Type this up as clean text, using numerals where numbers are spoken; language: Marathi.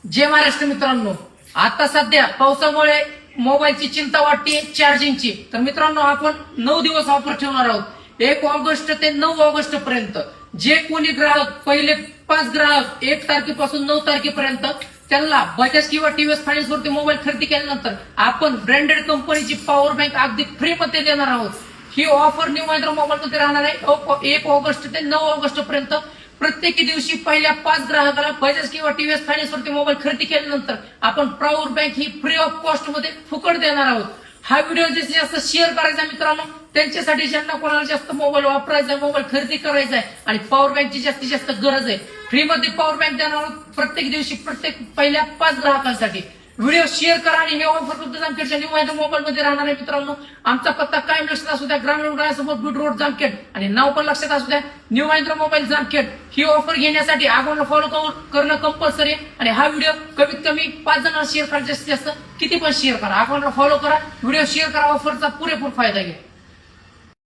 जय महाराष्ट्र मित्रांनो, आता सध्या पावसामुळे मोबाईलची चिंता वाटते चार्जिंगची. तर मित्रांनो, आपण 9 दिवस ऑफर ठेवणार आहोत. 1 ऑगस्ट ते 9 ऑगस्ट पर्यंत. जे कोणी ग्राहक पहिले 5 ग्राहक 1 तारखेपासून 9 तारखेपर्यंत त्यांना बजाज किंवा टीव्हीएस फायनान्स वरती मोबाईल खरेदी केल्यानंतर आपण ब्रँडेड कंपनीची पॉवर बँक अगदी फ्री मध्ये देणार आहोत. ही ऑफर न्यू महिंद्रा मोबाईल मध्ये राहणार आहे 1 ऑगस्ट ते 9 ऑगस्ट पर्यंत. प्रत्येक दिवशी पहिल्या 5 ग्राहकाला बजाज किंवा टीव्हीएस फायनान्स वरती मोबाईल खरेदी केल्यानंतर आपण power bank he free of cost मध्ये फुकट देणार आहोत. हा व्हिडिओ जास्तीत जास्त शेअर करायचा मित्रांनो, त्यांच्यासाठी ज्यांना कोणाला जास्त मोबाईल वापरायचा, मोबाईल खरेदी करायचा आहे आणि पॉवर बँकची जास्तीत जास्त गरज आहे. फ्री मध्ये पॉवर बँक देणार आहोत प्रत्येक दिवशी प्रत्येक पहिल्या 5 ग्राहकांसाठी. व्हिडिओ शेअर करा आणि हे ऑफर फक्त जामखेडच्या न्यू महिंद्रा मोबाईल मध्ये राहणार आहे मित्रांनो. आमचा पत्ता कायम लक्षात असू द्या, ग्रामीण रुग्णालयासमोर बीड रोड जामखेड, आणि नाव पण लक्षात असू द्या, न्यू महिंद्रा मोबाईल जामखेड. ही ऑफर घेण्यासाठी अकाउंटला फॉलो करणं कंपल्सरी आहे आणि हा व्हिडिओ कमीत कमी 5 जणांना शेअर करा. जास्तीत जास्त किती पण शेअर करा, अकाउंटला फॉलो करा, व्हिडिओ शेअर करा, ऑफरचा पुरेपूर फायदा घ्या.